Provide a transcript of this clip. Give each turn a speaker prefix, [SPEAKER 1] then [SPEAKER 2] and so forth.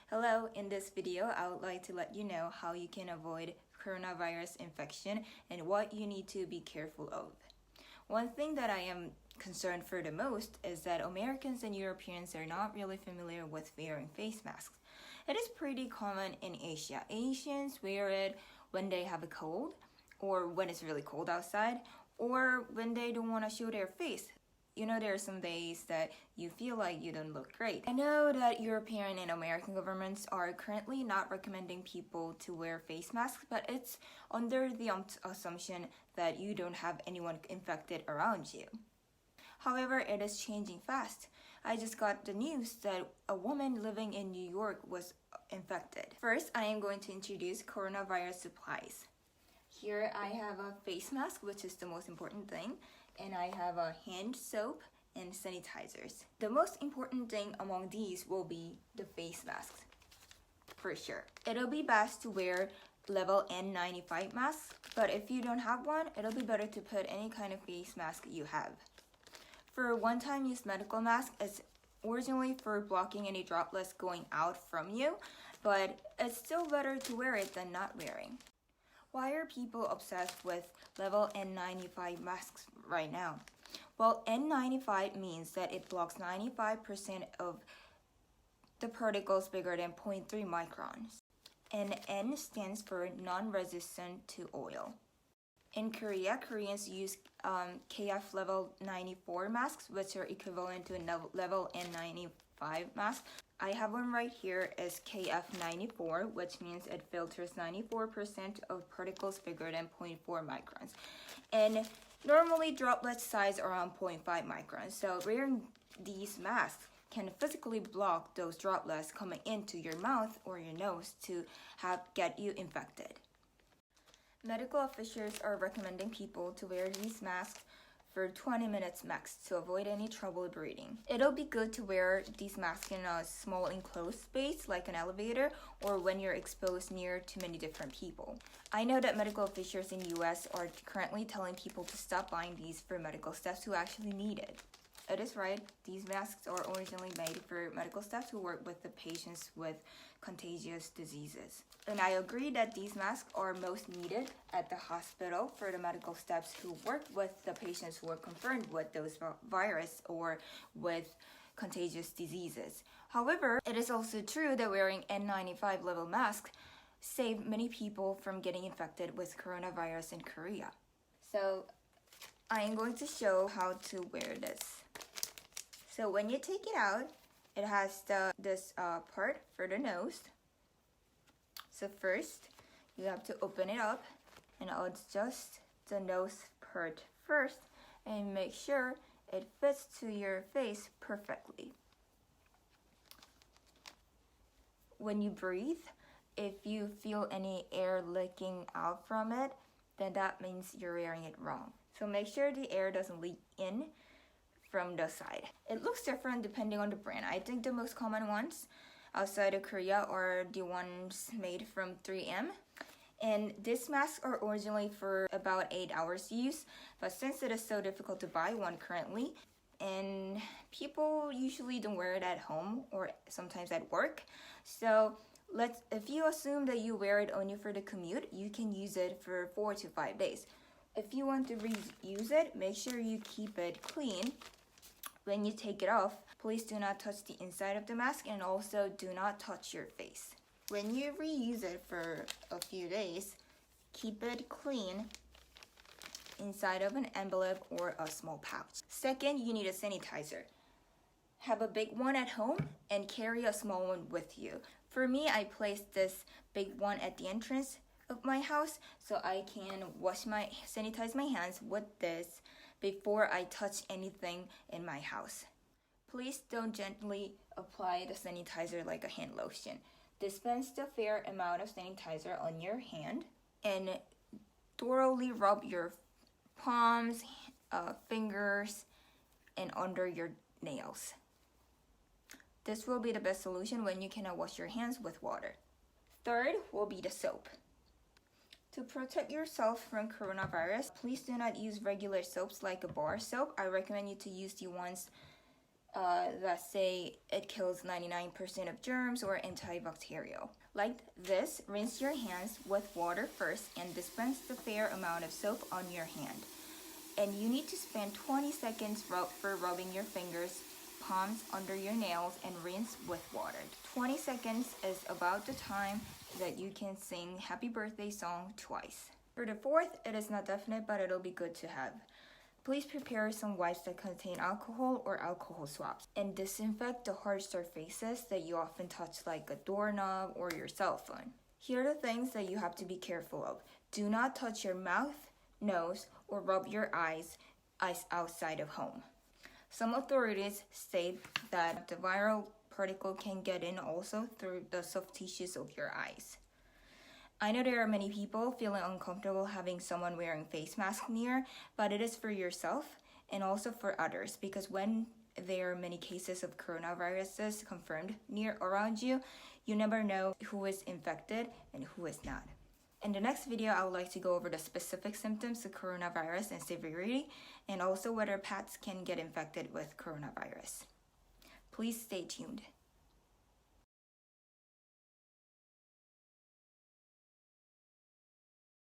[SPEAKER 1] Hello, in this video, I would like to let you know how you can avoid coronavirus infection and what you need to be careful of. One thing that I am concerned for the most is that Americans and Europeans are not really familiar with wearing face masks. It is pretty common in Asia. Asians wear it when they have a cold, or when it's really cold outside, or when they don't want to show their face. You know, there are some days that you feel like you don't look great. I know that European and American governments are currently not recommending people to wear face masks, but it's under the assumption that you don't have anyone infected around you. However, it is changing fast. I just got the news that a woman living in New York was infected. First, I am going to introduce coronavirus supplies. Here I have a face mask, which is the most important thing, and I have a hand soap and sanitizers. The most important thing among these will be the face masks, for sure. It'll be best to wear level N95 masks, but if you don't have one, it'll be better to put any kind of face mask you have. For a one-time use medical mask, it's originally for blocking any droplets going out from you, but it's still better to wear it than not wearing. Why are people obsessed with level N95 masks right now? Well, N95 means that it blocks 95% of the particles bigger than 0.3 microns. And N stands for non-resistant to oil. In Korea, Koreans use KF level 94 masks, which are equivalent to a level N95 mask. I have one right here is KF94, which means it filters 94% of particles bigger than 0.4 microns. And normally droplets size around 0.5 microns. So wearing these masks can physically block those droplets coming into your mouth or your nose to get you infected. Medical officials are recommending people to wear these masks for 20 minutes max to avoid any trouble breathing. It'll be good to wear these masks in a small enclosed space like an elevator or when you're exposed near to many different people. I know that medical officials in the US are currently telling people to stop buying these for medical staff who actually need it. It is right, these masks are originally made for medical staff who work with the patients with contagious diseases. And I agree that these masks are most needed at the hospital for the medical staffs who work with the patients who are confirmed with those virus or with contagious diseases. However, it is also true that wearing N95 level masks save many people from getting infected with coronavirus in Korea. So I am going to show how to wear this. So when you take it out, it has this part for the nose. So first, you have to open it up and adjust the nose part first and make sure it fits to your face perfectly. When you breathe, if you feel any air leaking out from it, then that means you're wearing it wrong. So make sure the air doesn't leak in from the side. It looks different depending on the brand. I think the most common ones outside of Korea are the ones made from 3M. And these masks are originally for about 8 hours use, but since it is so difficult to buy one currently, and people usually don't wear it at home or sometimes at work, so if you assume that you wear it only for the commute, you can use it for 4 to 5 days. If you want to reuse it, make sure you keep it clean. When you take it off, please do not touch the inside of the mask and also do not touch your face. When you reuse it for a few days, keep it clean inside of an envelope or a small pouch. Second, you need a sanitizer. Have a big one at home and carry a small one with you. For me, I placed this big one at the entrance of my house so I can sanitize my hands with this before I touch anything in my house. Please don't gently apply the sanitizer like a hand lotion. Dispense the fair amount of sanitizer on your hand and thoroughly rub your palms, fingers, and under your nails. This will be the best solution when you cannot wash your hands with water. Third will be the soap. To protect yourself from coronavirus, please do not use regular soaps like a bar soap. I recommend you to use the ones that say it kills 99% of germs or antibacterial. Like this, rinse your hands with water first and dispense the fair amount of soap on your hand. And you need to spend 20 seconds for rubbing your fingers, palms, under your nails, and rinse with water. 20 seconds is about the time that you can sing Happy Birthday song twice. For the fourth, it is not definite, but it'll be good to have. Please prepare some wipes that contain alcohol or alcohol swabs and disinfect the hard surfaces that you often touch, like a doorknob or your cell phone. Here are the things that you have to be careful of. Do not touch your mouth, nose, or rub your eyes outside of home. Some authorities state that the viral particle can get in also through the soft tissues of your eyes. I know there are many people feeling uncomfortable having someone wearing face mask near, but it is for yourself and also for others, because when there are many cases of coronaviruses confirmed near around you, you never know who is infected and who is not. In the next video, I would like to go over the specific symptoms of coronavirus and severity, and also whether pets can get infected with coronavirus. Please stay tuned.